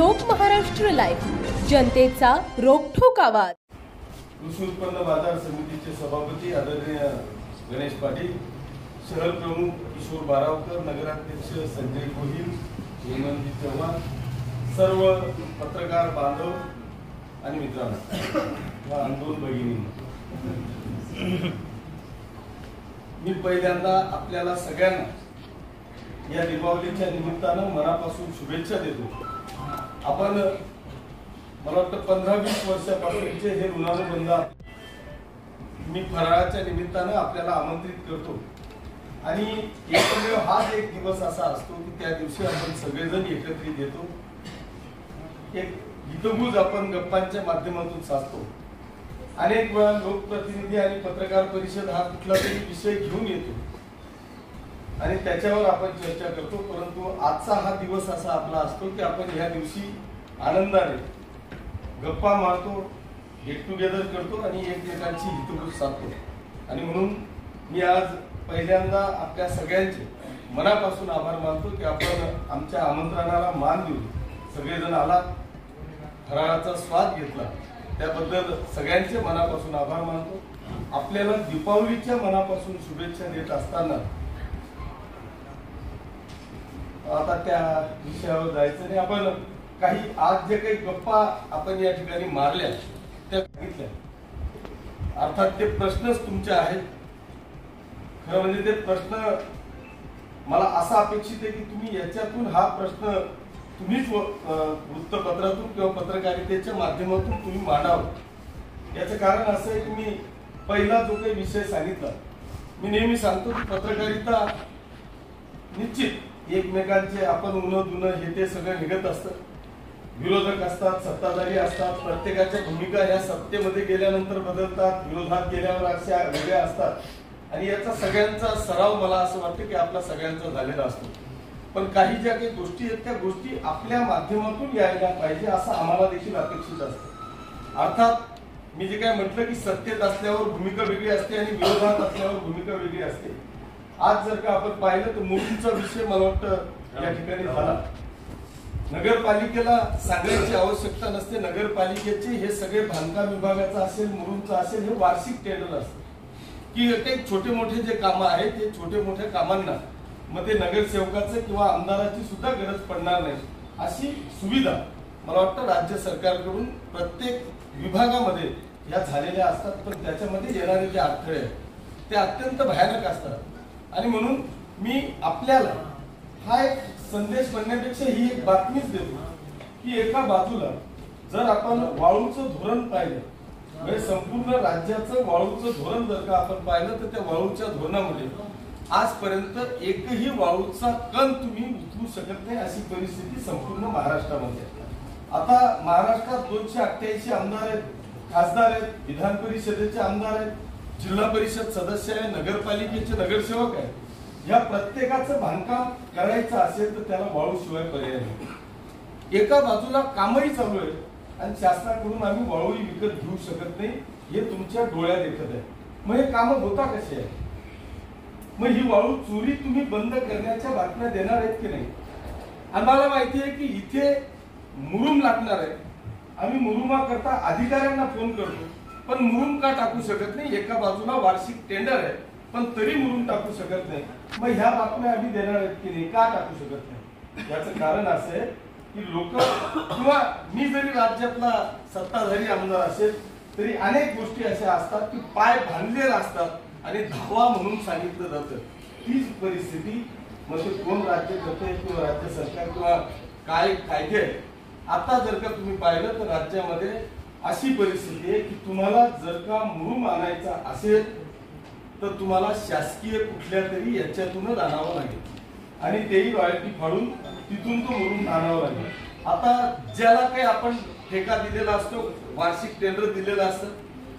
लोक महाराष्ट्र लाईव्ह, जनतेचा रोखठोक आवाज। कृषी उत्पन्न बाजार समितीचे सभापती आदरणीय गणेश पाटील, शहर प्रमुख किशोर बारावकर, नगराध्यक्ष संजय गोहिल, हेमंत चव्हाण, सर्व पत्रकार बांधव आणि मित्रांनो, आंदोलन भगिनी, मी पहिल्यांदा आपल्याला सगळ्यांना या दीपावलीच्या निमित्तानं मनापासून शुभेच्छा देतो। आपण मला वाटतं 15-20 वर्षापासूनचे हे ऋणानुबंध मी फराळाच्या निमित्तानं आपल्याला आमंत्रित करतो आणि एकमेव हाच एक दिवस असा असतो की त्या दिवशी आपण सगळेजण एकत्रित येतो, एक हितगुज आपण गप्पांच्या माध्यमातून साधतो। अनेक वेळा लोकप्रतिनिधी आणि पत्रकार परिषद हा कुठला तरी विषय घेऊन येतो आणि त्याच्यावर आपण चर्चा करतो, परंतु आजचा हा दिवस असा आपला असतो की आपण या दिवशी आनंदाने गप्पा मारतो, गेट टुगेदर करतो आणि एकमेकांची हितगुज साधतो। आणि म्हणून मी आज पहिल्यांदा आपल्या सगळ्यांचे मनापासून आभार मानतो की आपण आमच्या आमंत्रणाला मान देऊन सगळेजण आलात, फराळाचा स्वाद घेतला, त्याबद्दल सगळ्यांचे मनापासून आभार मानतो। आपल्याला दीपावलीच्या मनापासून शुभेच्छा देत असताना आता त्या विषयावर जायचं नाही। आपण काही आज जे काही गप्पा आपण या ठिकाणी मारल्या त्या सांगितल्या, अर्थात ते प्रश्नच तुमचे आहेत। खरं म्हणजे ते प्रश्न मला असा अपेक्षित आहे की तुम्ही याच्यातून हा प्रश्न तुम्हीच वृत्तपत्रातून किंवा पत्रकारितेच्या माध्यमातून तुम्ही मांडावं। याचं कारण असं आहे की मी पहिला जो काही विषय सांगितला, मी नेहमी सांगतो की पत्रकारिता निश्चित एकमेकांचे आपण उन्ह दुनं हे ते सगळं निघत असतं, विरोधक असतात, सत्ताधारी असतात, प्रत्येकाच्या भूमिका या सत्तेमध्ये गेल्यानंतर बदलतात, विरोधात गेल्यावर अशा वेगळ्या असतात आणि याचा सगळ्यांचा सराव मला असं वाटतं की आपला सगळ्यांचा झालेला असतो। पण काही ज्या काही गोष्टी आहेत त्या गोष्टी आपल्या माध्यमातून यायला पाहिजे असं आम्हाला देखील अपेक्षित असतं। अर्थात मी जे काय म्हटलं की सत्तेत असल्यावर भूमिका वेगळी असते आणि विरोधात असल्यावर भूमिका वेगळी असते। आज जर का आपण पाहिलं तर मुरुमचा विषय मला वाटतं या ठिकाणी झाला। नगरपालिकेला सांगण्याची आवश्यकता नसते, नगरपालिकेचे हे सगळे बांधकाम विभागाचं असेल, मुरुमचा असेल, हे वार्षिक टेंडर असतं की काही छोटे मोठे जे कामं आहेत ते छोटे मोठ्या कामांना मग ते नगरसेवकाचं किंवा आमदाराची सुद्धा गरज पडणार नाही अशी सुविधा मला वाटतं राज्य सरकारकडून प्रत्येक विभागामध्ये या झालेल्या असतात। पण त्याच्यामध्ये येणारे जे अडथळे आहेत ते अत्यंत भयानक असतात आणि म्हणून मी आपल्याला हा एक संदेश म्हणण्यापेक्षा ही एक बातमीच देतो की एका बाजूला जर आपण वाळूचं धोरण पाहिलं, म्हणजे संपूर्ण राज्याचं वाळूचं धोरण जर का आपण पाहिलं तर त्या वाळूच्या धोरणामध्ये आजपर्यंत एकही वाळूचा कण तुम्ही उचलू शकत नाही अशी परिस्थिती संपूर्ण महाराष्ट्रामध्ये आहे। आता महाराष्ट्रात 288 आमदार आहेत, खासदार आहेत, विधान परिषदेचे आमदार आहेत, जिल्हा परिषद सदस्य आहे, नगरपालिकेचे नगरसेवक आहेत। या प्रत्येकाचं बांधकाम करायचं असेल तर त्याला वाळूशिवाय पर्याय नाही। एका बाजूला कामही चालू आहे आणि शासनाकडून आम्ही वाळूही विकत घेऊ शकत नाही हे तुमच्या डोळ्यात येत आहे। मग हे काम होता कसे आहे? मग ही वाळू चोरी तुम्ही बंद करण्याच्या बातम्या देणार आहेत की नाही? आम्हाला माहिती आहे की इथे मुरुम लागणार आहे, आम्ही मुरुमा करता अधिकाऱ्यांना फोन करतो, पण मुरुम का टाकू शकत नाही? एका बाजूला वार्षिक टेंडर आहे पण तरी मुरुम टाकू शकत नाही। मग ह्या बातम्या आम्ही देणार आहेत की नाही? का टाकू शकत नाही? याचं कारण असं आहे की लोक किंवा मी जरी राज्यातला सत्ताधारी आमदार असेल तरी अनेक गोष्टी अशा असतात की पाय बांधलेले असतात आणि धावा म्हणून सांगितलं जातं। तीच परिस्थिती मग ते कोण राज्य करते किंवा राज्य सरकार किंवा काय कायदे आहे। आता जर का तुम्ही पाहिलं तर राज्यामध्ये अशी परिस्थिती आहे की तुम्हाला जर का मुरुम आणायचा असेल तर तुम्हाला शासकीय कुठल्या तरी याच्यातूनच आणावं लागेल आणि तेही रॉयल्टी फाडून तिथून तो मुरुम आणावं लागेल। आता ज्याला काही आपण ठेका दिलेला असतो, वार्षिक टेंडर दिलेलं असतं,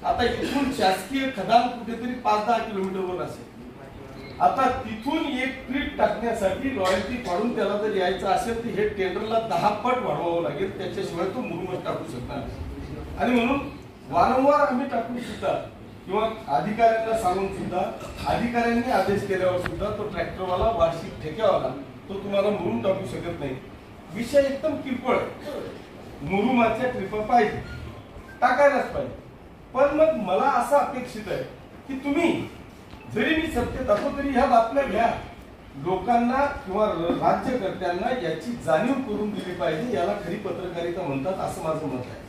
आता इथून शासकीय खदान कुठेतरी 5-10 किलोमीटरवर असेल। आता तिथून एक ट्रीप टाकण्यासाठी रॉयल्टी फाडून त्याला जर यायचं असेल तर हे टेंडरला 10 पट वाढवावं लागेल, त्याच्याशिवाय तो मुरुमच टाकू शकणार। आणि म्हणून वारंवार आम्ही टाकून सुद्धा किंवा अधिकाऱ्यांना सांगून सुद्धा अधिकाऱ्यांनी आदेश केल्यावर सुद्धा तो ट्रॅक्टरवाला वार्षिक ठेक्यावाला तो तुम्हाला मुरुम टाकू शकत नाही। विषय एकदम किरकोळ आहे. मुरुमाच्या ट्रिपा पाहिजे, टाकायलाच पाहिजे. पण मग मला असं अपेक्षित आहे की तुम्ही जरी मी सत्तेत असो तरी ह्या बातम्या घ्या, लोकांना किंवा राज्यकर्त्यांना याची जाणीव करून दिली पाहिजे. याला खरी पत्रकारिता म्हणतात असं माझं मत आहे.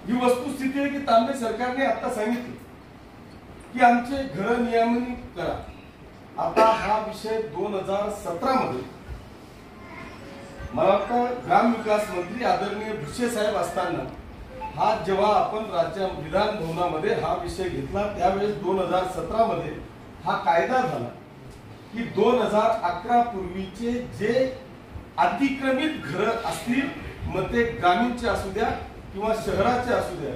ही वस्तुस्थिती आहे की तांबे सरकारने आता सांगितलं की आमचे घर नियमन करा. आता हा विषय 2017 मध्ये मला वाटतं ग्रामविकास मंत्री आदरणीय भुसे साहेब असताना हा जेव्हा आपण राज्य विधान भवनामध्ये हा विषय घेतला त्यावेळेस 2017 मध्ये हा कायदा झाला की 2011 पूर्वीचे जे अतिक्रमित घर असतील, मग ते ग्रामीणचे असू द्या किंवा शहराचे असू द्या,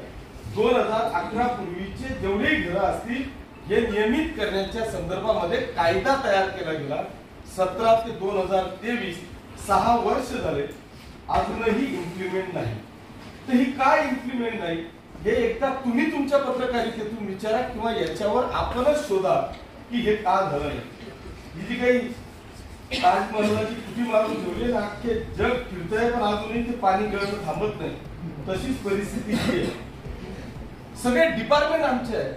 2011 पूर्वीचे जेवढेही घर असतील हे नियमित करण्याच्या संदर्भामध्ये कायदा तयार केला गेला. 17 ते 2023 6 वर्ष झाले, अजूनही इम्प्लिमेंट नाही. तर ही काय इम्प्लिमेंट नाही हे एकदा तुम्ही तुमच्या पत्रकारितेतून विचारा किंवा याच्यावर आपणच शोधा की हे का झालं नाही. ही जी काही ताजमहलाची कुठी मारून ठेवली ना, अख्खे जग फिरतंय पण अजूनही ते पाणी गळणं थांबत नाही. तशीच परिस्थिती आहे. सगळे डिपार्टमेंट आमचे आहे.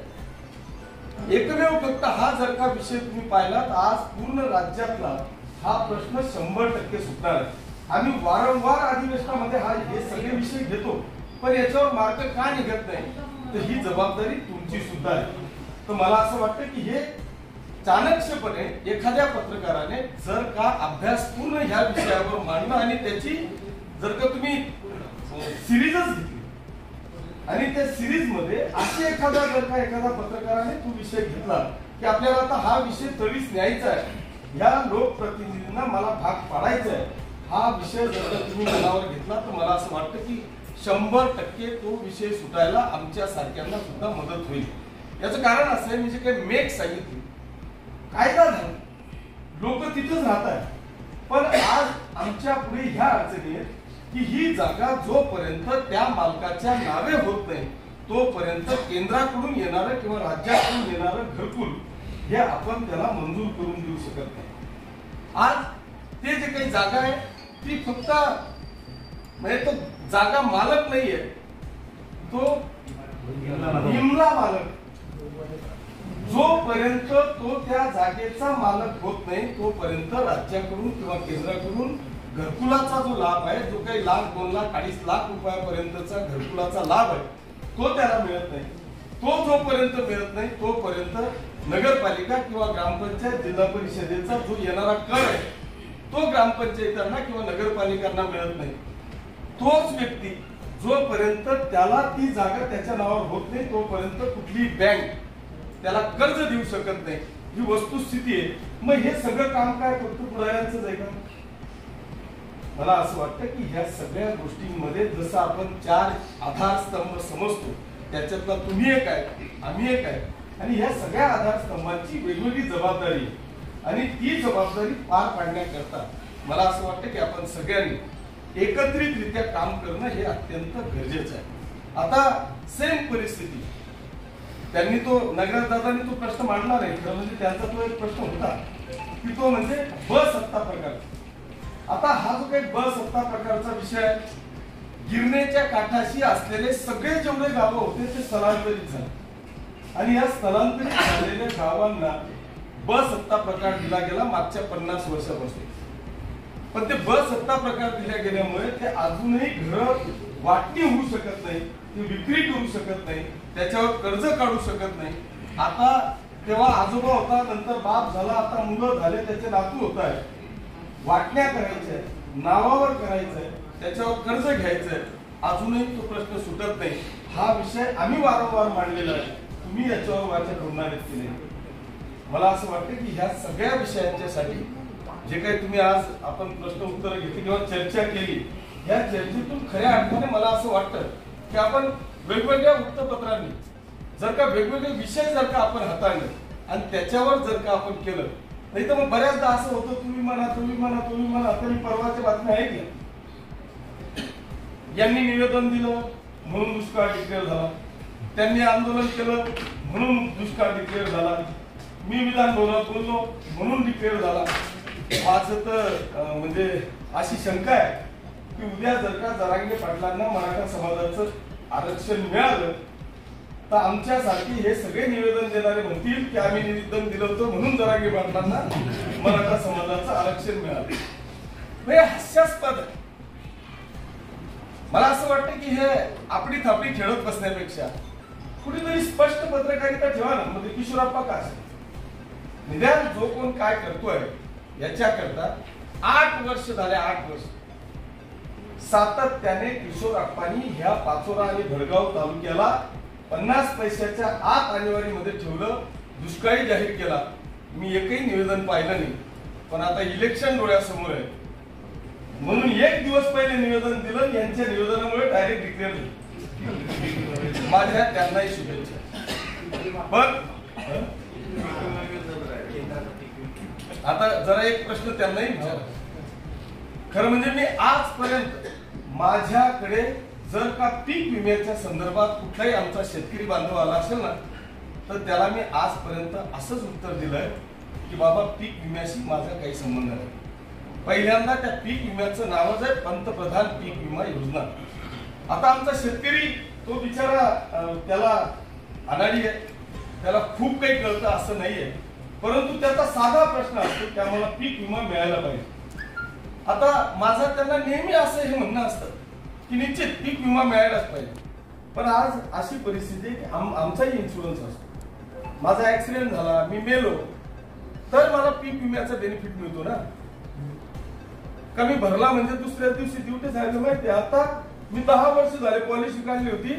एकमेव फक्त हा जर का विषय तुम्ही पाहिलात आज पूर्ण राज्यातला हा प्रश्न 100% सुटणार आहे. आम्ही वारंवार अधिवेशनामध्ये हा हे सगळे विषय घेतो, पण याच्यावर मार्ग का निघत नाही, तर ही जबाबदारी तुमची सुद्धा आहे. तर मला असं वाटतं की हे चाणक्यपणे एखाद्या पत्रकाराने जर का अभ्यासपूर्ण ह्या विषयावर मांडलं आणि त्याची जर का तुम्ही सिरीजच घेतली आणि त्या सिरीज मध्ये असे एखादा जर का एखादा पत्रकाराने तो विषय घेतला की आपल्याला आता हा विषय तडीस न्यायचा आहे, या लोकप्रतिनिधींना मला भाग पाडायचा आहे, हा विषय जर का तुम्ही मनावर घेतला तर मला असं वाटतं की 100% तो विषय सुटायला आमच्या सारख्यांना सुद्धा मदत होईल. याचं कारण असं आहे, म्हणजे काही मेक सांगितली कायदा झाला, लोक तिथेच राहत आहेत. पण आज आमच्या पुढे ह्या अडचणी आहेत की ही जागा जोपर्यंत त्या मालकाच्या नावे होत नाही तोपर्यंत केंद्राकडून येणारं किंवा राज्याकडून येणारं घरकुल हे आपण त्याला मंजूर करून देऊ शकत नाही. आज ते जे काही जागा आहे ती फक्त म्हणजे तो जागा मालक नाहीये, तो निमला मालक. जोपर्यंत तो त्या जागेचा मालक होत नाही तोपर्यंत राज्याकडून किंवा केंद्राकडून घरकुलाचा जो लाभ आहे, जो काही 1,00,000, 2,00,000, 2.5 लाख रुपयापर्यंतचा घरकुलाचा लाभ आहे तो त्याला मिळत नाही. तो जोपर्यंत मिळत नाही तोपर्यंत नगरपालिका किंवा ग्रामपंचायत जिल्हा परिषदेचा जो येणारा कर आहे तो ग्रामपंचायतांना किंवा नगरपालिकांना मिळत नाही. तोच व्यक्ती जोपर्यंत त्याला ती जागा त्याच्या नावावर होत नाही तोपर्यंत कुठली बँक त्याला कर्ज देऊ शकत नाही. ही वस्तुस्थिती आहे. मग हे सगळं काम काय फक्त पुढाऱ्यांचंच आहे का? मला असं वाटतं की ह्या सगळ्या गोष्टींमध्ये जसं आपण 4 आधारस्तंभ समजतो त्याच्यातला तुम्ही एक आहे, आम्ही एक आहे, आणि ह्या सगळ्या आधारस्तंभांची वेगवेगळी जबाबदारी आणि ती जबाबदारी पार पाडण्याकरता मला असं वाटतं की आपण सगळ्यांनी एकत्रितरित्या काम करणं हे अत्यंत गरजेचं आहे. आता सेम परिस्थिती त्यांनी तो नगरदादांनी तो प्रश्न मांडला नाही, म्हणजे त्यांचा तो एक प्रश्न होता की तो म्हणजे बसत्ता प्रकार. आता हा जो काही बसत्ता प्रकारचा विषय आहे, गिरणेच्या काठाशी असलेले सगळे जेवढे गावं होते ते स्थलांतरित झाले आणि या स्थलांतरित झालेल्या गावांना बसत्ता प्रकार दिला गेला मागच्या 50 वर्षापासून. पण ते बसत्ता प्रकार दिल्या गेल्यामुळे ते अजूनही घर वाटणी होऊ शकत नाही, ते विक्री करू शकत नाही, त्याच्यावर कर्ज काढू शकत नाही. आता तेव्हा आजोबा होता, नंतर बाप झाला, आता मुलं झाले, त्याचे नातू होत आहे, वाटण्या करायच्या नावावर करायचंय, त्याच्यावर कर्ज घ्यायचंय, अजूनही तो प्रश्न सुटत नाही. हा विषय आम्ही वारंवार मांडलेला आहे, तुम्ही याच्यावर वाचा ठेवणार आहेत की नाही. मला असं वाटतं की ह्या सगळ्या विषयांच्यासाठी जे काही तुम्ही आज आपण प्रश्न उत्तर घेतली किंवा चर्चा केली, या चर्चेतून खऱ्या अर्थाने मला असं वाटतं की आपण वेगवेगळ्या वृत्तपत्रांनी जर का वेगवेगळे विषय जर का आपण हाताळले आणि त्याच्यावर जर का आपण केलं, नाही तर मग बऱ्याचदा असं होतं तुम्ही म्हणा. आता मी परवाच्या बातम्या ऐकल्या, यांनी निवेदन दिलं म्हणून दुष्काळ डिक्लेअर झाला, त्यांनी आंदोलन केलं म्हणून दुष्काळ डिक्लेअर झाला, मी विधान भवनात बोललो म्हणून डिक्लेअर झाला. आज तर म्हणजे अशी शंका आहे की उद्या जर का जरांगे पाटलांना मराठा समाजाचं आरक्षण मिळालं तर आमच्यासारखी हे सगळे निवेदन देणारे म्हणतील की आम्ही निवेदन दिलं होतं म्हणून जरांगे पाटलांना मराठा समाजाचं आरक्षण मिळालं. हे हास्यास्पद आहे. मला असं वाटतं की हे आपली थापडी खेळत बसण्यापेक्षा कुठेतरी स्पष्ट पत्रकारिता ठेवा ना. म्हणजे किशोरप्पा का निदान जो कोण काय करतोय याच्याकरता 8 वर्ष झाले, 8 वर्ष सातत्याने किशोरप्पांनी ह्या पाचोरा आणि भडगाव तालुक्याला 50 पैशाच्या आत आणीवारीमध्ये ठेवलं, दुष्काळी जाहीर केला. मी एकही निवेदन पाहिलं नाही. पण आता इलेक्शन डोळ्यासमोर आहे म्हणून 1 दिवस पहिले निवेदन दिलं. यांच्या निवेदनामुळे डायरेक्ट डिक्लेअर झालं. माझ्या त्यांनाही शुभेच्छा. पण आता जरा एक प्रश्न त्यांनाही विचारा. खरं म्हणजे मी आजपर्यंत माझ्याकडे जर का पीक विम्याच्या संदर्भात कुठलाही आमचा शेतकरी बांधव आला असेल ना तर त्याला मी आजपर्यंत असंच उत्तर दिलंय की बाबा पीक विम्याशी माझा काही संबंध नाही. पहिल्यांदा त्या पीक विम्याचं नावच आहे पंतप्रधान पीक विमा योजना. आता आमचा शेतकरी तो बिचारा त्याला अनाडी आहे, त्याला खूप काही कळतं असं नाहीये. परंतु त्याचा साधा प्रश्न असतो की आम्हाला पीक विमा मिळायला पाहिजे. आता माझा त्यांना नेहमी असं हे म्हणणं असतं की निश्चित पीक विमा मिळायलाच पाहिजे. पण आज अशी परिस्थिती की आमचाही इन्शुरन्स असतो. माझा ऍक्सिडेंट झाला, मी मेलो तर मला पीक विम्याचा बेनिफिट मिळतो ना. कमी भरला म्हणजे दुसऱ्या दिवशी ड्युटी झाली माहिती. आता मी 10 वर्ष झाले पॉलिसी काढली होती,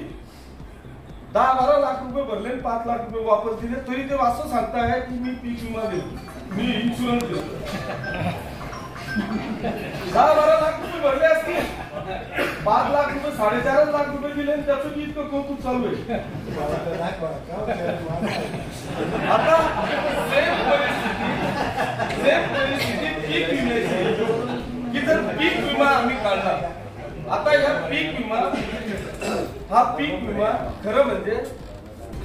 10-12 लाख रुपये भरले, 5 लाख रुपये वापस दिले, तरी ते असं सांगताय की मी पीक विमा देतो, मी इन्शुरन्स देतो. 10-12 लाख रुपये भरले असतील, 5 लाख रुपये 4.5 लाख रुपये दिले आणि त्याचं मी इतकं कौतुक चालू आहे. आता सेम परिस्थिती पीक विम्याची की जर पीक विमा आम्ही काढला. आता या पीक विमा खरं म्हणजे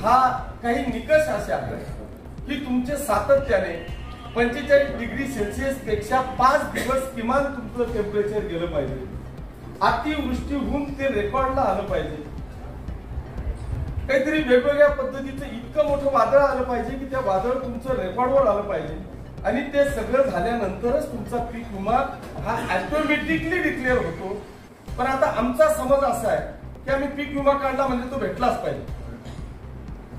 हा काही निकष असे आहे की तुमचे सातत्याने 45 डिग्री सेल्सिअस पेक्षा 5 दिवस किमान तुमचं टेम्परेचर गेलं पाहिजे. अतिवृष्टी होऊन ते रेकॉर्डला आलं पाहिजे. काहीतरी वेगवेगळ्या पद्धतीचं इतकं मोठं वादळ आलं पाहिजे की त्या वादळ तुमचं रेकॉर्डवर आलं पाहिजे. आणि ते सगळं झाल्यानंतरच तुमचा पीक विमा हा ऑटोमॅटिकली डिक्लेअर होतो. पण आता आमचा समज असा आहे की आम्ही पीक विमा काढला म्हणजे तो भेटलाच पाहिजे.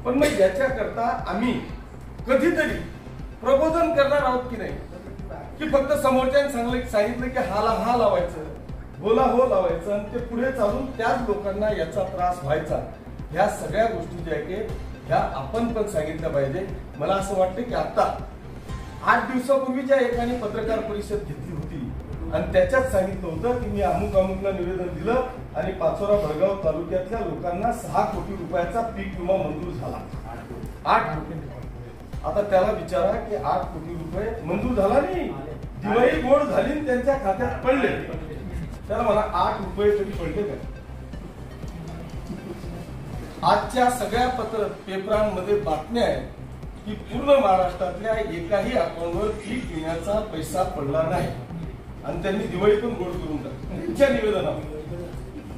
पण मग याच्याकरता आम्ही कधीतरी प्रबोधन करणार आहोत की नाही की फक्त समोरच्याने सांगितलं की हाला हा लावायचं, बोला हो लावायचं आणि ते पुढे चालून त्याच लोकांना याचा त्रास व्हायचा. ह्या सगळ्या गोष्टी ज्या आहेत ह्या आपण पण सांगितल्या पाहिजे. मला असं वाटतं की आता 8 दिवसापूर्वी ज्या एकाने पत्रकार परिषद घेतली होती आणि त्याच्यात सांगितलं होतं की मी अमुकला निवेदन दिलं आणि पाचोरा भडगाव तालुक्यातल्या लोकांना 6 कोटी रुपयाचा पीक विमा मंजूर झाला. 8 कोटी. आता त्याला विचारा की 8 कोटी रुपये मंजूर झाला नाही, दिवाळी गोड झाली त्यांच्या खात्यात पडले. त्याला मला 8 रुपये तरी पडले का? आजच्या सगळ्या पेपरांमध्ये बातम्या आहेत की पूर्ण महाराष्ट्रातल्या एकाही अकाउंटवर पीक विम्याचा पैसा पडला नाही आणि त्यांनी दिवाळी पण गोड करून टाकली. त्यांच्या निवेदनावर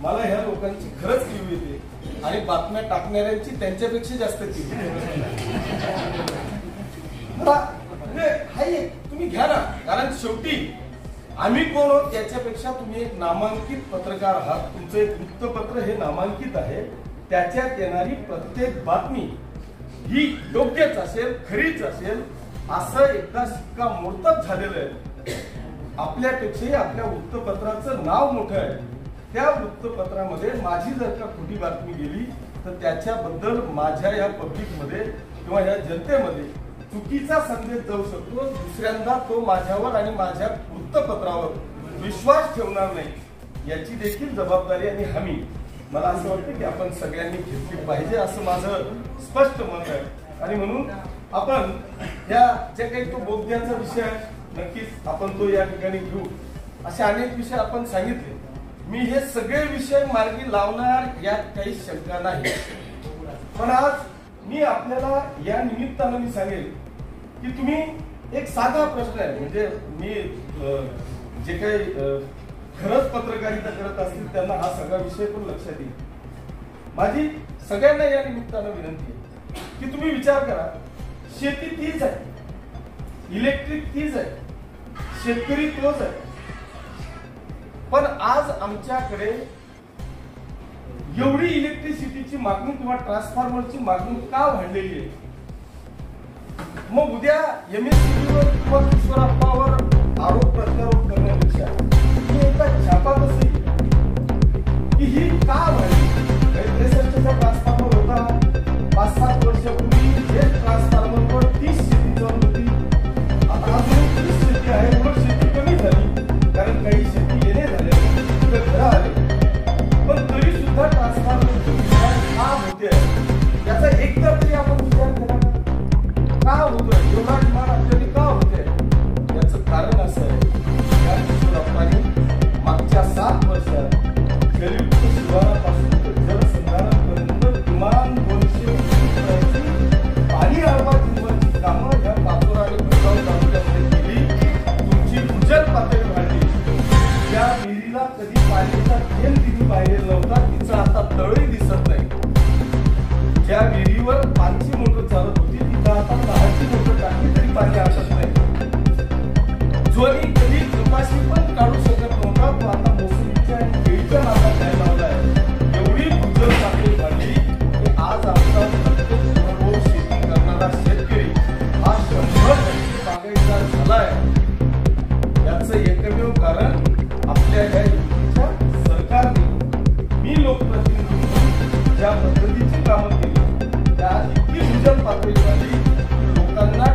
मला ह्या लोकांची खरंच कीव येते आणि बातम्या टाकणाऱ्यांची त्यांच्यापेक्षा जास्त कीव येते. तुम्ही घ्या ना, कारण शेवटी आम्ही कोण आहोत त्याच्यापेक्षा तुम्ही एक नामांकित पत्रकार आहात. तुमचं एक वृत्तपत्र हे नामांकित आहे. त्याच्यात येणारी प्रत्येक बातमी ही योग्यच असेल, खरीच असेल असं एकदा शिक्का मोर्तब झालेलं आहे. आपल्यापेक्षाही आपल्या वृत्तपत्राचं नाव मोठं आहे. त्या वृत्तपत्रामध्ये माझी जर का खोटी बातमी गेली तर त्याच्याबद्दल माझ्या या पब्लिकमध्ये किंवा या जनतेमध्ये चुकीचा संदेश जाऊ शकतो. दुसऱ्यांदा तो माझ्यावर आणि माझ्या वृत्तपत्रावर विश्वास ठेवणार नाही याची देखील जबाबदारी आणि हमी मला असं वाटतं की आपण सगळ्यांनी घेतली पाहिजे असं माझं स्पष्ट मत आहे. आणि म्हणून आपण या जे काही तो बोगद्याचा विषय आहे नक्कीच आपण तो या ठिकाणी घेऊ. असे अनेक विषय आपण सांगितले. मी हे सगळे विषय मार्गी लावणार यात काही शंका नाही. पण आज मी आपल्याला या निमित्तानं मी सांगेल की तुम्ही एक साधा प्रश्न आहे म्हणजे मी जे काही खरंच पत्रकारिता करत असतील त्यांना हा सगळा विषय पण लक्षात येईल. माझी सगळ्यांना या निमित्तानं विनंती आहे की तुम्ही विचार करा, शेती तीच आहे, इलेक्ट्रिक तीच आहे, शेतकरी तोच आहे, पण आज आमच्याकडे एवढी इलेक्ट्रिसिटीची मागणी किंवा ट्रान्सफॉर्मरची मागणी का वाढलेली आहे? मग उद्या MSCBवर किंवा किशोरप्पावर आरोप प्रत्यारोप करण्यापेक्षा मी एका छापातच की ही का वाढली? ट्रान्सफॉर्मर होता 5-7 वर्षापूर्वी, हेच ट्रान्सफॉर्मरवर 30 शेती चालू होती. आता अजून 30 शेती आहे. उलट शेती कमी झाली कारण काही शेती येणे झाले, घरं आले, पण तरी सुद्धा ट्रान्सफॉर्मर का होते याचा एकदा तरी आपण विचार केला का होतोय? एवढा डिमांड आपल्याला का होते? याचं कारण असं आहे, या किशोरप्पांनी मागच्या 7 वर्षात जलयुक्त शिवारापासून तर जलसंधारणापर्यंत किमान 200 पाणी अडवा जिल्ह्याची कामं या पाचोरा आणि भडगाव तालुक्यामध्ये केली. तुमची भूजल पातळी वाढली. या विहिरीला कधी पाण्याचा थेंब तिने पाहिलेला नव्हता, तिचा आता तळही दिसत नाही. ज्या विहिरीवर 5ची मोटर चालत होती तिथं आता 10ची मोटर टाकली तरी पाणी आटत नाही. जोनी कधी कपाशी पण काढू शकत नव्हता तो आता मोसंबीच्या आणि केळीच्या नादात काय लावलाय. एवढी भूजल पातळी वाढली की आज आमचा प्रत्येक शेती करणारा शेतकरी हा 100% बागायतदार झालाय. याचं एकमेव कारण आपल्या या युतीच्या सरकारने, मी लोकप्रतिनिधी म्हणून ज्या पद्धतीची कामं केली त्या इतकी भूजल पातळी झाली. लोकांना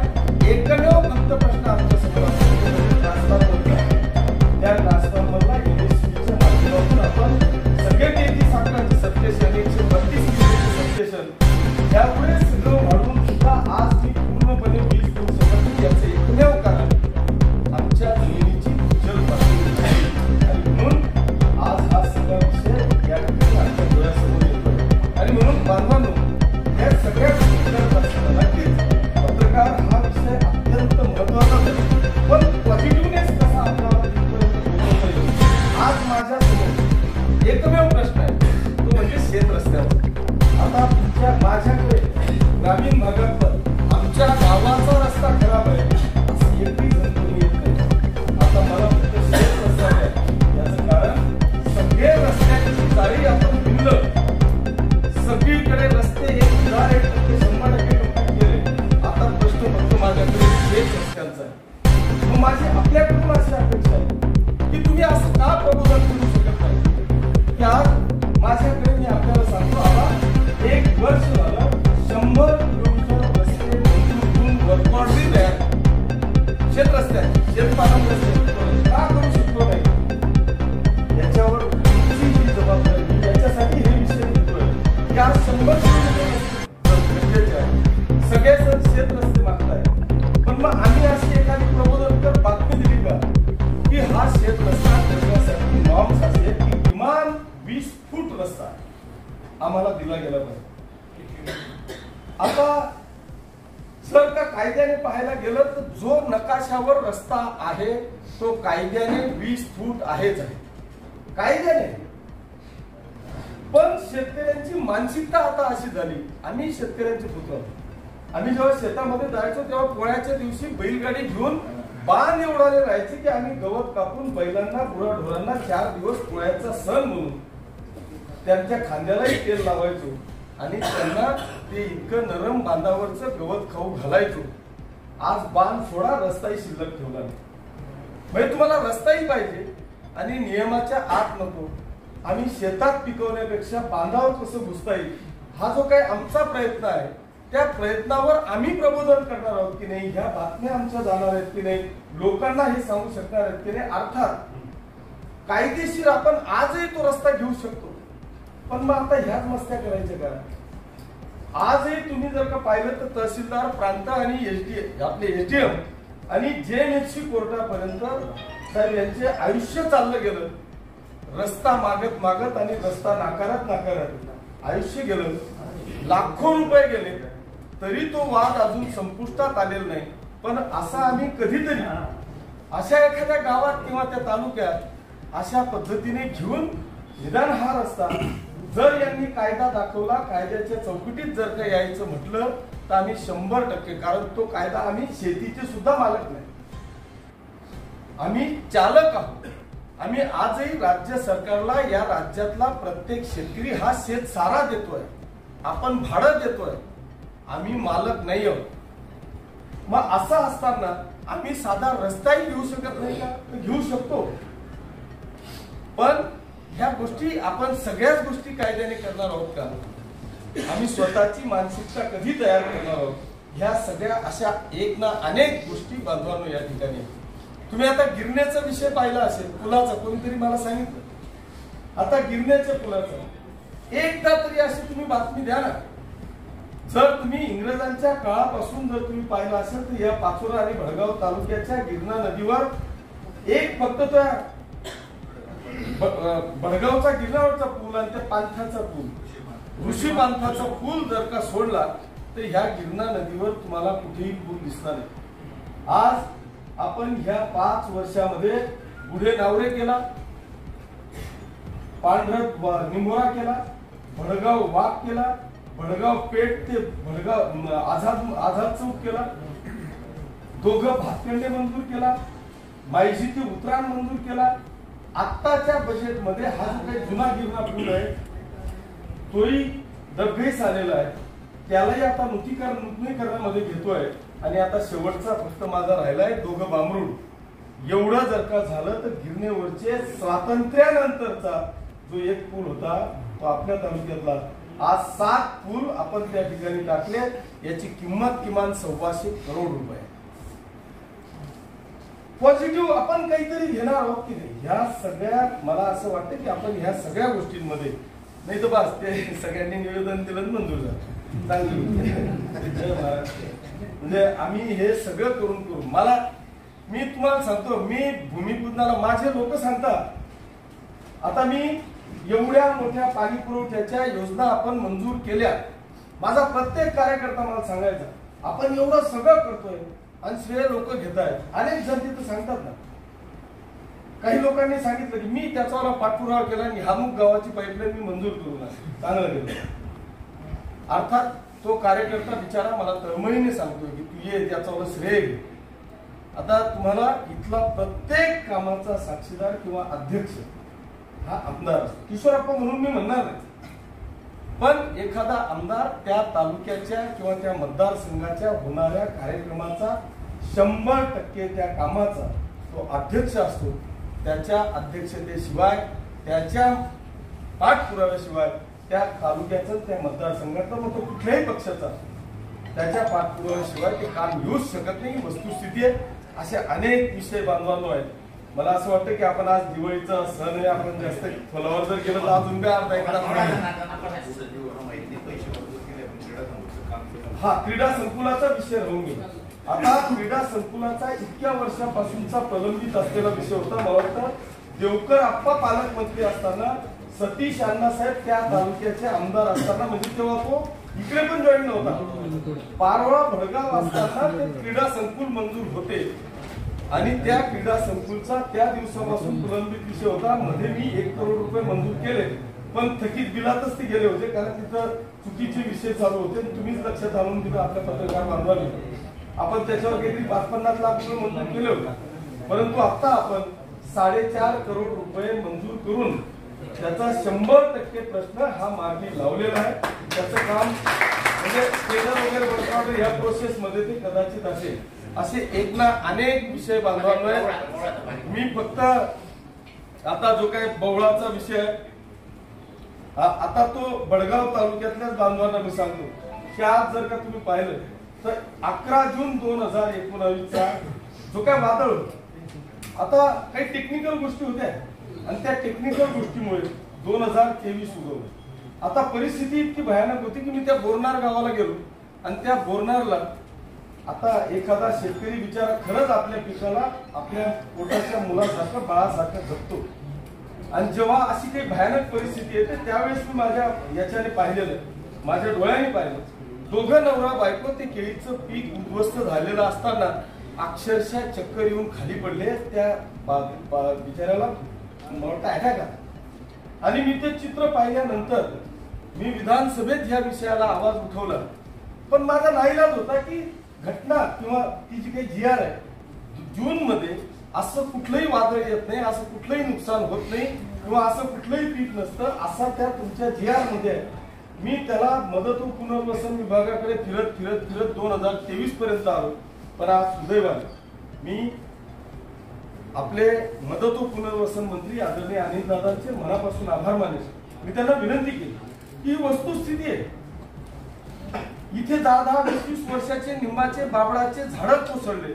एकमेव फक्त प्रश्न आमच्या समोर असतो ट्रान्सफॉर्मरचा. त्या ट्रान्सफॉर्मरला MSCBच्या माध्यमातून आपण सगळे 33 सबस्टेशन, 132 सबस्टेशन यापुढे सगळं वाढवून सुद्धा आज मी पूर्णपणे वीज देऊ शकत नाही. याचं एकमेव कारण आमच्या जमिनीची भूजल पातळी झाली. आणि म्हणून आज हा सगळा विषय या ठिकाणी आमच्या डोळ्यासमोर येतोय. आणि म्हणून बांधवांनो, या सगळ्या गोष्टी करत असताना नक्कीच पत्रकार हा विषय अत्यंत महत्वाचा आहे, पण पॉझिटिव्हनेस कसा आपल्याला तिथपर्यंत पोहोचवता येईल? आज माझ्या समोर एकमेव प्रश्न आहे, तो म्हणजे शेत रस्त्यावर. आता माझ्याकडे ग्रामीण भागात आमच्या गावाचा रस्ता खराब आहे असं एकही जण येत नाही. आता मला फक्त शेत रस्ता आहे. याचं कारण सगळे रस्त्यांची जाळी आपण भिनलं, सगळीकडे रस्ते 1% 100% कंप्लीट केले. आता प्रश्न फक्त माझ्याकडे शेत रस्त्यांचा आहे. मग माझी आपल्याकडून अशी अपेक्षा आहे की तुम्ही असं का प्रबोधन करू शकत नाही की आज माझ्याकडे मी आपल्याला सांगतो, आला 1 वर्ष झालं 100 किलोमीटर रस्ते मंजूर करून वर्कऑर्डरी तयार शेत रस्त्यात, शेतपालन रस्ते का करू शकतो नाही? याच्यावर तुमची ही जबाबदारी. याच्यासाठी हे विषय घेतोय की आज 100 किलोमीटर गरजेचे आहे. सगळे जण शेत रस्ते मागताय, पण मग आम्ही अशी एखादी प्रबोधनकर बातमी दिली का की हा शेत रस्ता करण्यासाठी नॉर्म्स असेल की किमान 20 फूट रस्ता आम्हाला दिला गेला पाहिजे. आता जर का कायद्याने पाहायला गेलं तर जो नकाशावर रस्ता आहे तो कायद्याने 20 फूट आहेच आहे, कायद्याने. पण शेतकऱ्यांची मानसिकता आता अशी झाली, आम्ही शेतकऱ्यांचे पुत्र, आम्ही जेव्हा शेतामध्ये जायचो तेव्हा पोळ्याच्या दिवशी बैलगाडी घेऊन बाण एवढाले राहायचे की आम्ही गवत कापून बैलांना, गुराढोरांना 4 दिवस पोळ्याचा सण म्हणून त्यांच्या खांद्यालाही तेल लावायचो आणि त्यांना ते इतकं नरम बांधावरचं गवत खाऊ घालायचो. आज बाण सोडा, रस्ताही शिल्लक ठेवला नाही. म्हणजे तुम्हाला रस्ताही पाहिजे आणि नियमाच्या आत नको. आम्ही शेतात पिकवण्यापेक्षा बांधावर कसं घुसता येईल हा जो काही आमचा प्रयत्न आहे, त्या प्रयत्नावर आम्ही प्रबोधन करणार आहोत की नाही, ह्या बातम्या आमच्या जाणार आहेत की नाही, लोकांना हे सांगू शकणार आहेत की नाही. अर्थात कायदेशीर आपण आजही तो रस्ता घेऊ शकतो, पण मग आता ह्याच मस्त्या करायच्या का? आजही तुम्ही जर का पाहिलं तर तहसीलदार, प्रांत आणि आपले SDM आणि JMHC कोर्टापर्यंत साहेब यांचे आयुष्य चाललं गेलं. रस्ता मागत मागत आणि रस्ता नाकारत आयुष्य गेलं, लाखो रुपये गेले, तरी तो वाद अजून संपुष्टात आलेला नाही. पण असा आम्ही कधीतरी अशा एखाद्या गावात किंवा त्या तालुक्यात अशा पद्धतीने घेऊन निदान हा रस्ता जर यांनी कायदा दाखवला, कायद्याच्या चौकटीत जर का यायचं म्हटलं तर आम्ही 100%, कारण तो कायदा आम्ही शेतीचे सुद्धा मालक नाही, आम्ही चालक आहोत. आम्ही आजही राज्य सरकारला या राज्यातला प्रत्येक शेतकरी हा शेत सारा देतोय, आपण भाडं देतोय, आम्ही मालक नाही आहोत. मग असं असताना आम्ही साधा रस्ताही घेऊ शकत नाही का? घेऊ शकतो, पण ह्या गोष्टी आपण सगळ्याच गोष्टी कायद्याने करणार आहोत का? आम्ही स्वतःची मानसिकता कधी तयार करणार आहोत? ह्या सगळ्या अशा एक ना अनेक गोष्टी बांधवांनो या ठिकाणी. तुम्ही आता गिरण्याचा विषय पाहिला असेल, पुलाचा, कोणीतरी मला सांगितलं आता गिरण्याच्या पुलाचा एकदा तरी अशी तुम्ही बातमी द्या ना. जर तुम्ही इंग्रजांच्या काळापासून जर तुम्ही पाहिलं असेल तर या पाचोरा आणि भडगाव तालुक्याच्या गिरणा नदीवर एक फक्त त्या भडगावचा गिरणावरचा पूल आणि त्या पांथाचा पूल, ऋषी पांथाचा पूल जर का सोडला तर ह्या गिरणा नदीवर तुम्हाला कुठेही पूल दिसणार नाही. आज आपण ह्या 5 वर्षामध्ये गुढे नावरे केला, पांढरत निंबोरा केला, भडगाव वाघ केला, भडगाव पेठ ते भडगाव आझाद चौक केला, दोघं भातखंडे मंजूर केला, मायजी ते उतराण मंजूर केला. आत्ताच्या बजेटमध्ये हा जो काही जुना गिरणा पूल आहे तोही डबघाईस आलेला आहे, त्यालाही आता नूतनीकरणामध्ये घेतोय. आणि आता शेवटचा फक्त माझा राहिलाय दोघं बांबरूड. एवढं जर का झालं तर गिरणेवरचे स्वातंत्र्यानंतरचा जो एक पूल होता तो आपल्या तालुक्यातला, आज 7 पूल आपण त्या ठिकाणी टाकले, याची किंमत किमान 125 करोड रुपये. पॉझिटिव्ह आपण काहीतरी घेणार आहोत की नाही? ह्या सगळ्या मला असं वाटतं की आपण ह्या सगळ्या गोष्टींमध्ये नाही तर बस ते सगळ्यांनी निवेदन दिलं मंजूर झालं, चांगली म्हणजे आम्ही हे सगळं करून मी तुम्हाला सांगतो, मी भूमिपूजनाला माझे लोक सांगतात आता मी एवढ्या मोठ्या पाणी पुरवठ्याच्या योजना आपण मंजूर केल्या. माझा प्रत्येक कार्यकर्ता मला सांगायचा आपण एवढं सगळं करतोय आणि श्रेय लोक घेत आहेत. अनेक जण तिथं सांगतात ना, काही लोकांनी सांगितलं की मी त्याचा पाठपुरावा केला आणि हामुक गावाची पाईपलाईन मी मंजूर करू नये, चांगलं केलं. अर्थात तो कार्यकर्ता बिचारा मला तळमळीने सांगतोय की तू ये त्याचा श्रेय घे. आता तुम्हाला इथला प्रत्येक कामाचा साक्षीदार किंवा अध्यक्ष हा आमदार असतो. किशोरप्पा म्हणून मी म्हणणार नाही, पण एखादा आमदार त्या तालुक्याच्या किंवा त्या मतदारसंघाच्या होणाऱ्या कार्यक्रमाचा 100% त्या कामाचा तो अध्यक्ष असतो. त्याच्या अध्यक्षतेशिवाय, त्याच्या पाठपुराव्याशिवाय त्या तालुक्याचं, त्या मतदारसंघाचं, मग तो कुठल्याही पक्षाचा त्याच्या पाठपुराव्याशिवाय ते काम येऊच शकत नाही. वस्तुस्थिती आहे. असे अनेक विषय बांधवांनो आहेत. मला असं वाटतं की आपण आज दिवाळीचा सण आहे, आपण जास्त फलावर जर गेलं तर अजून काय अर्धा एखादा हा क्रीडा संकुलाचा विषय राहून गेला. आता क्रीडा संकुलाचा इतक्या वर्षापासूनचा प्रलंबित असलेला विषय होता. मला वाटतं देवकर आप्पा पालकमंत्री असताना, सतीश अण्णासाहेब त्या तालुक्याचे आमदार असताना, म्हणजे तेव्हा तो इकडे पण जॉईन नव्हता, पारोळा भडगाव असताना ते क्रीडा संकुल मंजूर होते. आणि त्या क्रीडा संकुलचा त्या दिवसापासून प्रलंबित विषय होता. मध्ये मी 1 करोड रुपये मंजूर केले, पण थकीत बिलातच ते गेले होते, कारण तिथं चुकीचे विषय चालू होते. तुम्हीच लक्षात आणून दिलं आपल्या पत्रकार बांधवांनी. आपण त्याच्यावर काहीतरी 50-50 लाख रुपये मंजूर केले होते, परंतु आता आपण 4.5 करोड रुपये मंजूर करून त्याचा 100% प्रश्न हा मार्गी लावलेला आहे. त्याचं काम म्हणजे टेंडर वगैरे वर्कआउट या प्रोसेस मध्ये ते कदाचित असेल. असे एक ना अनेक विषय बांधवांमुळे मी फक्त आता जो काही बवळाचा विषय आहे, आता तो भडगाव तालुक्यातल्याच बांधवांना मी सांगतो की आज जर का तुम्ही पाहिलं तर 11 जून 2019चा जो काय वादळ होतं, आता काही टेक्निकल गोष्टी होत्या आणि त्या टेक्निकल गोष्टीमुळे 2023 उगवलं. आता परिस्थिती इतकी भयानक होती की मी त्या बोरनार गावाला गेलो आणि त्या बोरनारला आता एखादा शेतकरी बिचारा खरंच आपल्या पिकाला आपल्या पोटाच्या मुलासारखं बाळासारखं जगतो. आणि जेव्हा अशी काही भयानक परिस्थिती येते त्यावेळेस मी माझ्या याच्याने पाहिलेलं, माझ्या डोळ्याने पाहिलं, दोघं नवरा बायको ते केळीचं पीक उद्ध्वस्त झालेलं असताना अक्षरशः चक्कर येऊन खाली पडले. त्या बिचाऱ्याला मला वाटतं अटॅक आला. आणि मी ते चित्र पाहिल्यानंतर मी विधानसभेत ह्या विषयाला आवाज उठवला. पण माझा नाईलाज होता की घटना किंवा ती जी काही GR आहे जून मध्ये असं कुठलंही वादळ येत नाही, असं कुठलंही नुकसान होत नाही किंवा असं कुठलंही पीक नसतं असा त्या तुमच्या GR मध्ये आहे. मी त्याला मदत व पुनर्वसन विभागाकडे फिरत फिरत फिरत 2023 पर्यंत आलो. पण आज सुदैवाने मी आपले मदत व पुनर्वसन मंत्री आदरणीय अनिल दादांचे मनापासून आभार मानेन. मी त्यांना विनंती केली ही वस्तुस्थिती आहे. इथे 10-20 वर्षाचे निंबाचे बाबळाचे झाडं कोसळले,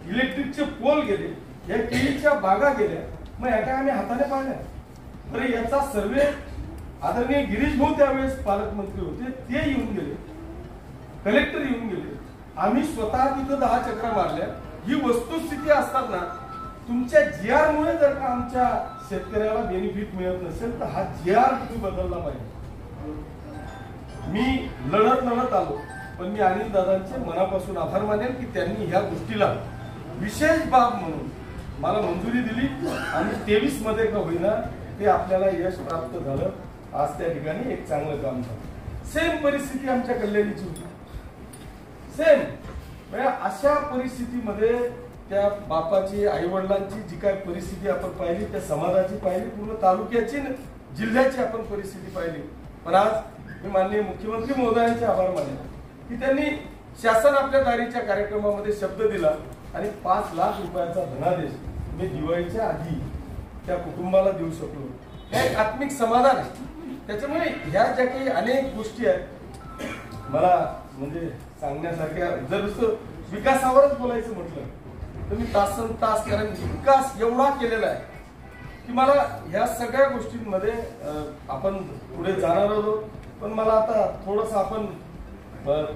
इलेक्ट्रिकचे पोल गेले, या केळीच्या बागा गेल्या. मग या काय आम्ही हाताने पाहिल्या? बरं, याचा सर्वे आदरणीय गिरीश भाऊ त्यावेळेस पालकमंत्री होते, ते येऊन गेले, कलेक्टर येऊन गेले, आम्ही स्वतः तिथं 10 चक्रा मारल्या. ही वस्तुस्थिती असताना तुमच्या GR मुळे जर का आमच्या शेतकऱ्याला बेनिफिट मिळत नसेल तर हा GR तुम्ही बदलला पाहिजे. मी लढत आलो. पण मी अनिल दादांचे मनापासून आभार मानेन की त्यांनी ह्या गोष्टीला विशेष बाब म्हणून मला मंजुरी दिली आणि 23 मध्ये का होईना ते आपल्याला यश प्राप्त झालं. आज त्या ठिकाणी एक चांगलं काम झालं. सेम परिस्थिती आमच्या कल्याणीची होती. सेम म्हणजे अशा परिस्थितीमध्ये त्या बापाची आई वडिलांची जी काय परिस्थिती आपण पाहिली, त्या समाजाची पाहिली, पूर्ण तालुक्याची जिल्ह्याची आपण परिस्थिती पाहिली. पण आज मी माननीय मुख्यमंत्री महोदयांचे आभार मानेन की त्यांनी शासन आपल्या दारीच्या कार्यक्रमामध्ये शब्द दिला आणि 5 लाख रुपयाचा धनादेश मी दिवाळीच्या आधी त्या कुटुंबाला देऊ शकलो. हे एक आत्मिक समाधान आहे. त्याच्यामुळे ह्या ज्या काही अनेक गोष्टी आहेत मला म्हणजे सांगण्यासारख्या. जर विकासावरच बोलायचं म्हटलं तर मी तास कारण विकास एवढा केलेला आहे की मला ह्या सगळ्या गोष्टींमध्ये आपण पुढे जाणार आहोत. पण मला आता थोडस आपण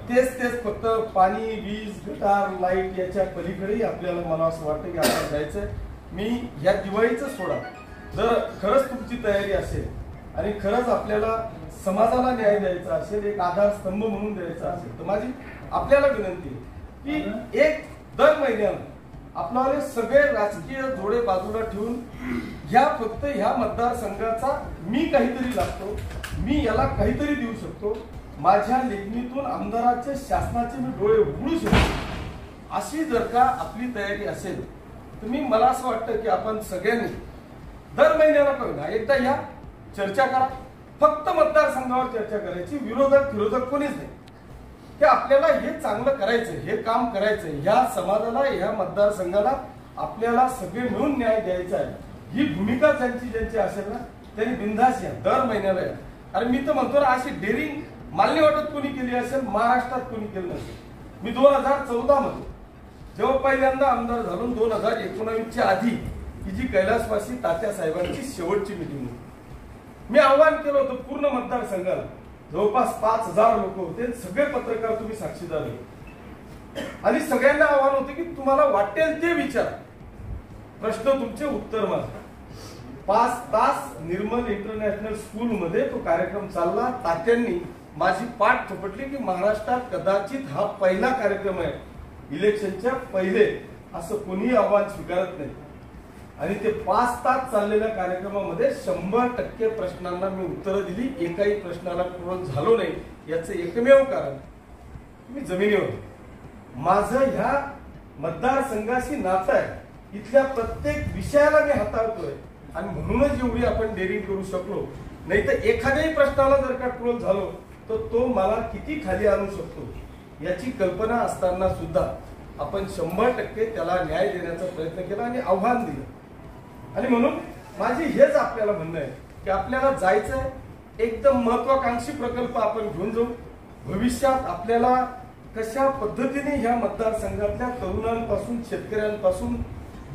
तेच फक्त पाणी, वीज, गटार, लाईट याच्या पलीकडेही आपल्याला मला असं वाटतं की आपण जायचंय. मी ह्या दिवाळीचं सोडा, जर खरंच तुमची तयारी असेल आणि खरंच आपल्याला समाजाला न्याय द्यायचा असेल, एक आधारस्तंभ म्हणून द्यायचा असेल तर माझी आपल्याला विनंती आहे की एक दर महिन्याला आपल्याला सगळे राजकीय जोडे बाजूला ठेवून फक्त ह्या मतदारसंघाचा मी काहीतरी लागतो, मी याला काहीतरी देऊ शकतो, माझ्या लेखणीतून आमदाराचे शासनाचे मी डोळे उघडू शकतो, अशी जर का आपली तयारी असेल तर मला असं वाटतं की आपण सगळ्यांनी दर महिन्याला करूया एकदा या चर्चा करा. फक्त मतदारसंघावर चर्चा करायची, विरोधक कोणीच नाही. की आपल्याला हे चांगलं करायचं, हे काम करायचं, ह्या समाजाला, ह्या मतदारसंघाला आपल्याला सगळे मिळून न्याय द्यायचा आहे. ही भूमिका ज्यांची असेल ना त्यांनी बिनधास्त या दर महिन्याला या. आणि मी तर म्हणतो ना अशी डेअरिंग मान्य वाटत कोणी केली असेल महाराष्ट्रात कोणी केलं नसेल. मी 2014 मध्ये जेव्हा पहिल्यांदा आमदार झालो, 2019च्या आधी ही जी कैलासवासी तात्यासाहेबांची शेवटची मिटिंग होती, मी आव्हान केलं होतं पूर्ण मतदारसंघाला. जवळपास 5000 लोक होते, सगळे पत्रकार तुम्ही साक्षीदार होते आणि सगळ्यांना आव्हान होतं की तुम्हाला वाटेल ते विचार, प्रश्न तुमचे उत्तर माझे. 5 तास निर्मल इंटरनॅशनल स्कूल मध्ये तो कार्यक्रम चालला. तात्यांनी माझी पाठ थोपटली की महाराष्ट्रात कदाचित हा पहिला कार्यक्रम आहे इलेक्शनच्या पहिले, असं कोणीही आव्हान स्वीकारत नाही. आणि ते 5 तास चाललेल्या कार्यक्रमामध्ये 100% प्रश्नांना मी उत्तरं दिली. एकाही प्रश्नाला पूर्ण झालो नाही. याचं एकमेव कारण मी जमिनीवर, माझं ह्या मतदारसंघाशी नातं आहे, इथल्या प्रत्येक विषयाला मी हाताळतोय आणि म्हणूनच एवढी आपण डेअरिंग करू शकलो. नाही तर एखाद्याही प्रश्नाला जर का ट्रोल झालो तर तो मला किती खाली आणू शकतो याची कल्पना असताना सुद्धा आपण 100% त्याला न्याय देण्याचा प्रयत्न केला आणि आव्हान दिलं. आणि म्हणून माझी हेच आपल्याला म्हणणं आहे की आपल्याला जायचंय, एकदम महत्वाकांक्षी प्रकल्प आपण घेऊन जाऊ. भविष्यात आपल्याला कशा पद्धतीने ह्या मतदारसंघातल्या तरुणांपासून, शेतकऱ्यांपासून,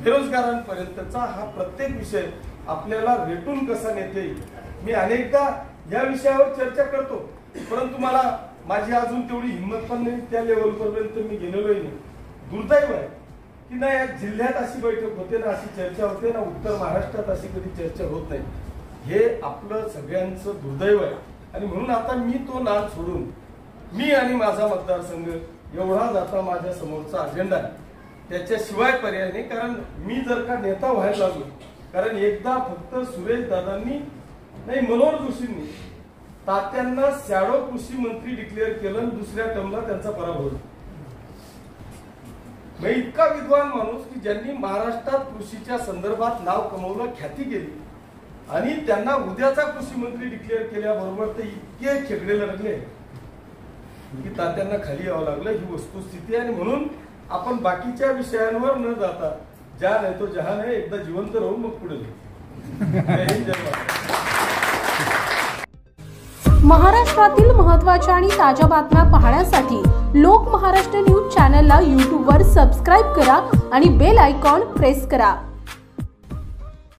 बेरोजगारांपर्यंतचा हा प्रत्येक विषय आपल्याला रेटून कसा नेता येईल. मी अनेकदा या विषयावर चर्चा करतो, परंतु मला माझी अजून तेवढी हिंमत पण नाही, त्या लेवलपर्यंत मी गेलेलोही नाही. दुर्दैव आहे की ना या जिल्ह्यात अशी बैठक होते ना, अशी चर्चा होते ना, उत्तर महाराष्ट्रात अशी कधी चर्चा होत नाही. हे आपलं सगळ्यांचं दुर्दैव आहे. आणि म्हणून आता मी तो नाद सोडून मी आणि माझा मतदारसंघ एवढाच आता माझ्या समोरचा अजेंडा आहे, त्याच्याशिवाय पर्याय नाही. कारण मी जर का नेता व्हायला लागलो कारण एकदा फक्त सुरेश दादांनी नाही मनोहर जोशींनी तात्यांना शॅडो कृषी मंत्री डिक्लेअर केलं आणि दुसऱ्या टर्मला त्यांचा पराभव झाला. इतका विद्वान माणूस की ज्यांनी महाराष्ट्रात कृषीच्या संदर्भात नाव कमवलं, ख्याती केली आणि त्यांना उद्याचा कृषी मंत्री डिक्लेअर केल्याबरोबर ते इतके खेकडेला लागले की तात्यांना खाली यावं लागलं. ही वस्तुस्थिती आहे आणि म्हणून आपण बाकीच्या विषयांवर न जाता ज्या नाही तो जहान आहे एकदा जिवंत राहून मग पुढे महाराष्ट्रातील महत्त्वाच्या आणि ताज्या बातम्या पाहण्यासाठी लोक महाराष्ट्र न्यूज चॅनलला यूट्यूबवर सबस्क्राईब करा आणि बेल आयकॉन प्रेस करा.